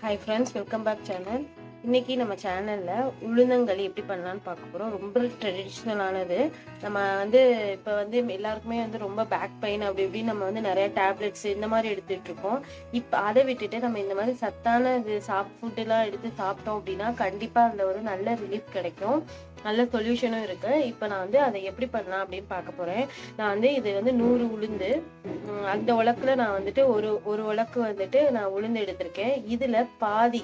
Hi friends, welcome back channel. இன்னைக்கு நம்ம சேனலில் உளுந்தங்களி எப்படி பண்ணலான்னு பார்க்க போகிறோம். ரொம்ப ட்ரெடிஷ்னலானது. நம்ம இப்போ எல்லாருக்குமே ரொம்ப பேக் பெயின் அப்படி இப்படின்னு நம்ம நிறைய டேப்லெட்ஸ் இந்த மாதிரி எடுத்துகிட்டு இருக்கோம். இப்போ அதை விட்டுட்டு நம்ம இந்த மாதிரி சத்தான ஃபுட்டெல்லாம் எடுத்து சாப்பிட்டோம் அப்படின்னா கண்டிப்பாக அதில் ஒரு நல்ல ரிலீஃப் கிடைக்கும், நல்ல சொல்யூஷனும் இருக்கு. இப்போ நான் அதை எப்படி பண்ணலாம் அப்படின்னு பார்க்க போகிறேன். நான் இது 100 உளுந்து, அந்த உலக்குல நான் ஒரு உலக்கு நான் உளுந்து எடுத்திருக்கேன். இதுல பாதி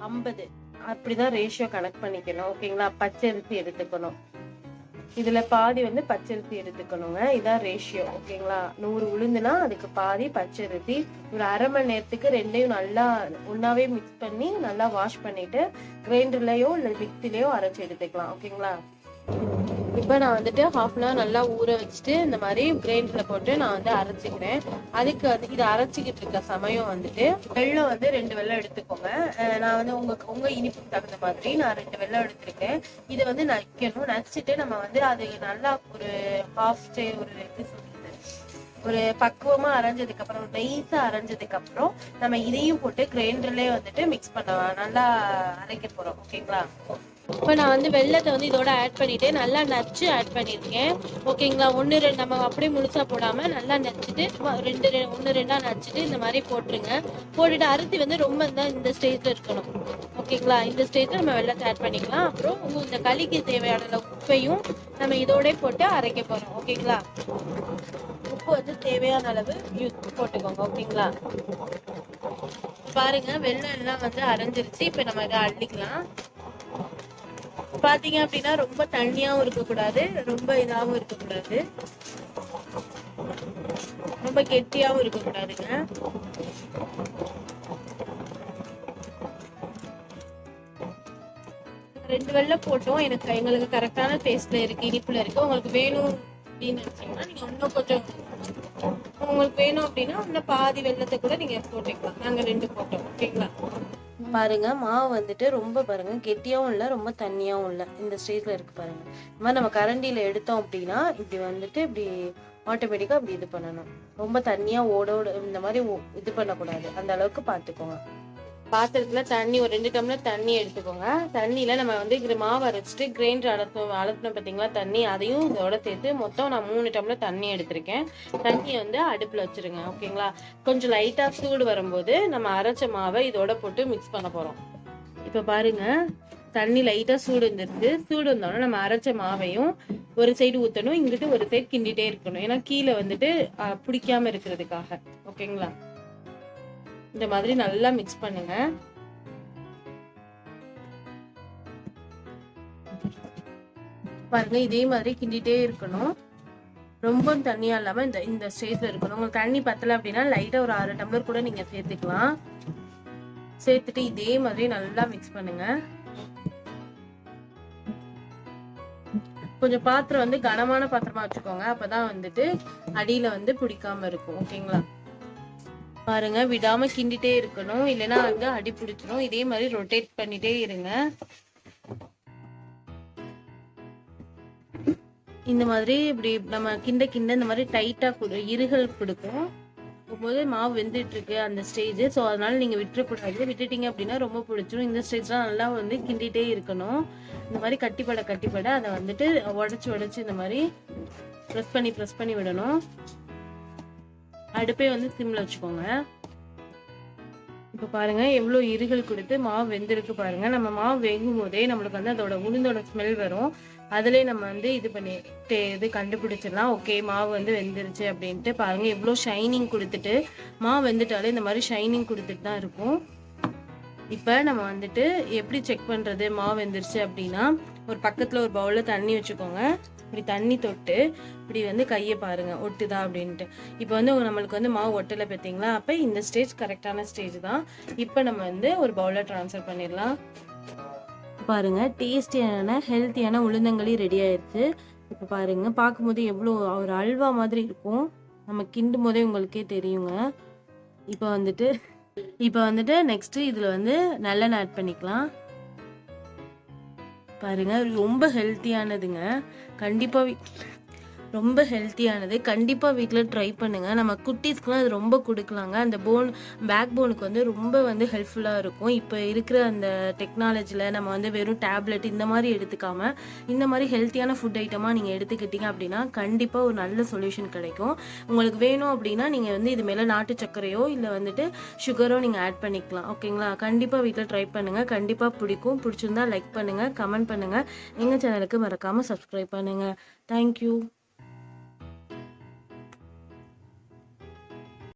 50 அப்படிதான் ரேஷியோ கனெக்ட் பண்ணிக்கணும். ஓகேங்களா? பச்சரிசி எடுத்துக்கணும். இதுல பாதி பச்சரிசி எடுத்துக்கணுங்க. இதான் ரேஷியோ. ஓகேங்களா? 100 உளுந்துனா அதுக்கு பாதி பச்சரிசி. ஒரு அரை மணி நேரத்துக்கு ரெண்டையும் நல்லா ஒன்னாவே மிக்ஸ் பண்ணி நல்லா வாஷ் பண்ணிட்டு கிரைண்டர்லயோ இல்லை மிக்சிலையோ அரைச்சி எடுத்துக்கலாம். ஓகேங்களா? இப்போ நான் ஹாஃப் அன் ஹவர் நல்லா ஊற வச்சுட்டு இந்த மாதிரி கிரைண்டர்ல போட்டு நான் அரைச்சிக்கிறேன். அதுக்கு இதை அரைச்சிக்கிட்டு இருக்க சமயம் வெல்லம் 2 வெல்லம் எடுத்துக்கோங்க. நான் உங்க இனிப்புக்கு தகுந்த மாதிரி நான் 2 வெல்லம் எடுத்திருக்கேன். இதை நக்கணும். நச்சுட்டு நம்ம அது நல்லா ஒரு ஒரு பக்குவமா அரைஞ்சதுக்கு அப்புறம், நைஸா அரைஞ்சதுக்கு அப்புறம் நம்ம இதையும் போட்டு கிரைண்டர்லயே மிக்ஸ் பண்ணலாம், நல்லா அரைக்க போறோம். ஓகேங்களா? இப்போ நான் வெல்லத்தை இதோட ஆட் பண்ணிட்டு நல்லா நச்சு ஆட் பண்ணியிருக்கேன். ஓகேங்களா? 1-2 நம்ம அப்படியே முழுசா போடாம நல்லா நச்சுட்டு 1-2 நச்சுட்டு இந்த மாதிரி போட்டுருங்க. போட்டுட்டு அரிசி ரொம்ப இந்த ஸ்டேஜ்ல இருக்கணும். ஓகேங்களா? இந்த ஸ்டேஜ்ல நம்ம வெல்லத்தை ஆட் பண்ணிக்கலாம். அப்புறம் இந்த களிக்கு தேவையான உப்பையும் நம்ம இதோட போட்டு அரைக்க போறோம். ஓகேங்களா? உப்பு தேவையான அளவு போட்டுக்கோங்க. ஓகேங்களா? பாருங்க, வெல்லம் எல்லாம் அரைஞ்சிருச்சு. இப்ப நம்ம இதை அள்ளிக்கலாம். பாத்தீங்க அப்படின்னா ரொம்ப தண்ணியாவும் இருக்கக்கூடாது, ரொம்ப இதாகவும் இருக்கக்கூடாது, ரொம்ப கெட்டியாவும் இருக்கக்கூடாதுங்க. ரெண்டு வெல்லம் போட்டோம். எங்களுக்கு கரெக்டான டேஸ்ட்ல இருக்கு, இனிப்புல இருக்கு. உங்களுக்கு வேணும் அப்படின்னு நினைச்சீங்கன்னா நீங்க இன்னும் கொஞ்சம், உங்களுக்கு வேணும் அப்படின்னா இன்னும் பாதி வெல்லத்தை கூட நீங்க போட்டுக்கலாம். நாங்க 2 போட்டோம். ஓகேங்களா? பாருங்க, மாவு ரொம்ப பாருங்க கெட்டியாவும் இல்லை, ரொம்ப தண்ணியாவும் இல்லை, இந்த ஸ்டேஜ்ல இருக்கு பாருங்க. இந்த மாதிரி நம்ம கரண்டியில எடுத்தோம் அப்படின்னா இப்படி இப்படி ஆட்டோமேட்டிக்கா அப்படி இது பண்ணணும். ரொம்ப தண்ணியா ஓட இந்த மாதிரி இது பண்ணக்கூடாது. அந்த அளவுக்கு பார்த்துக்கோங்க. பாத்திரத்துல தண்ணி ஒரு 2 டம்ளர் தண்ணி எடுத்துக்கோங்க. தண்ணியில நம்ம இது மாவு அரைச்சிட்டு கிரைண்டர் அலசணும் பார்த்தீங்களா தண்ணி, அதையும் இதோட சேர்த்து மொத்தம் நான் 3 டம்ளர் தண்ணி எடுத்திருக்கேன். தண்ணியை அடுப்புல வச்சிருங்க. ஓகேங்களா? கொஞ்சம் லைட்டா சூடு வரும்போது நம்ம அரைச்ச மாவை இதோட போட்டு மிக்ஸ் பண்ண போறோம். இப்ப பாருங்க, தண்ணி லைட்டா சூடு இருந்துருக்கு. சூடு வந்தோடனே நம்ம அரைச்ச மாவையும் ஒரு சைடு ஊத்தணும், இங்கிட்டு ஒரு சைடு கிண்டிட்டே இருக்கணும். ஏன்னா கீழே பிடிக்காம இருக்கிறதுக்காக. ஓகேங்களா? இந்த மாதிரி நல்லா மிக்ஸ் பண்ணுங்க. பாருங்க, இதே மாதிரி கிண்டிட்டே இருக்கணும். ரொம்ப தண்ணியா இல்லாம இந்த ஸ்டேஜ்ல இருக்கணும். உங்களுக்கு தண்ணி பத்தல அப்படின்னா லைட்டா ஒரு 1/2 டம்ளர் கூட நீங்க சேர்த்துக்கலாம். சேர்த்துட்டு இதே மாதிரி நல்லா மிக்ஸ் பண்ணுங்க. கொஞ்சம் பாத்திரம் கனமான பாத்திரமா வச்சுக்கோங்க. அப்பதான் அடியில பிடிக்காம இருக்கும். ஓகேங்களா? பாருங்க, விடாம கிண்டிட்டே இருக்கணும், இல்லைன்னா அடி பிடிச்சிடும். இதே மாதிரி ரொட்டேட் பண்ணிட்டே இருங்க. இந்த மாதிரி இப்படி நம்ம கிண்ட இந்த மாதிரி டைட்டா இருகல் கொடுக்கும் போது மாவு வெந்துட்டு இருக்கு அந்த ஸ்டேஜ். ஸோ அதனால நீங்க விட்டுறக்கூடாது. விட்டுட்டீங்க அப்படின்னா ரொம்ப பிடிச்சிடும். இந்த ஸ்டேஜ்லாம் நல்லா கிண்டிட்டே இருக்கணும். இந்த மாதிரி கட்டிப்பட அதை உடைச்சு இந்த மாதிரி ப்ரெஸ் பண்ணி விடணும். அடுப்பே சிம்ல வச்சுக்கோங்க. இப்ப பாருங்க எவ்வளவு இருகல் கொடுத்து மாவு வெந்திருக்கு பாருங்க. நம்ம மாவு வேகும் போதே நம்மளுக்கு அதோட உளுந்தோட ஸ்மெல் வரும். அதுலயே நம்ம இது பண்ணி இது கண்டுபிடிச்சிடலாம். ஓகே, மாவு வெந்துருச்சு அப்படின்ட்டு. பாருங்க எவ்வளவு ஷைனிங் கொடுத்துட்டு, மாவு வெந்துட்டாலே இந்த மாதிரி ஷைனிங் கொடுத்துட்டு தான் இருக்கும். இப்ப நம்ம எப்படி செக் பண்றது மாவு வெந்துருச்சு அப்படின்னா, ஒரு பக்கத்துல ஒரு பவுல்ல தண்ணி வச்சுக்கோங்க. இப்படி தண்ணி தொட்டு இப்படி கையை பாருங்க ஒட்டுதா அப்படின்ட்டு. இப்போ நம்மளுக்கு மாவு ஒட்டலை பார்த்தீங்களா? அப்போ இந்த ஸ்டேஜ் கரெக்டான ஸ்டேஜ் தான். இப்போ நம்ம ஒரு பவுல்ல ட்ரான்ஸ்ஃபர் பண்ணிடலாம். பாருங்க, டேஸ்டியான ஹெல்த்தியான உளுந்தங்களி ரெடி ஆயிடுச்சு. இப்போ பாருங்க, பார்க்கும்போது எவ்வளோ ஒரு அல்வா மாதிரி இருக்கும். நம்ம கிண்டும் போதே உங்களுக்கே தெரியுங்க. இப்போ நெக்ஸ்ட் இதுல நல்லெண்ணெய் ஆட் பண்ணிக்கலாம். பாருங்க, ரொம்ப ஹெல்த்தியானதுங்க. கண்டிப்பா ரொம்ப ஹெல்த்தியானது. கண்டிப்பா வீட்ல ட்ரை பண்ணுங்க. நம்ம குட்டீஸ்க்குலாம் அது ரொம்ப குடுக்கலாங்க. அந்த பேக் போனுக்கு வந்து ரொம்ப வந்து ஹெல்ப்ஃபுல்லா இருக்கும். இப்ப இருக்கிற அந்த டெக்னாலஜில நம்ம வந்து வெறும் டேப்லெட் இந்த மாரி எடுத்துக்காம, இந்த மாரி ஹெல்த்தியான ஃபுட் ஐட்டமா நீங்க எடுத்துக்கிட்டீங்க அப்படின்னா, கண்டிப்பா ஒரு நல்ல சொல்யூஷன் கிடைக்கும். உங்களுக்கு வேணும் அப்படின்னா, நீங்க வந்து இது மேல நாட்டு சர்க்கரையோ, இல்ல வந்துட்டு சுகரோ நீங்க ஆட் பண்ணிக்கலாம். ஓகேங்களா? கண்டிப்பா வீட்ல ட்ரை பண்ணுங்க. கண்டிப்பா பிடிக்கும். பிடிச்சிருந்தா லைக் பண்ணுங்க, கமெண்ட் பண்ணுங்க. எங்க சேனலுக்கு மறக்காம சப்ஸ்கிரைப் பண்ணுங்க. Thank you.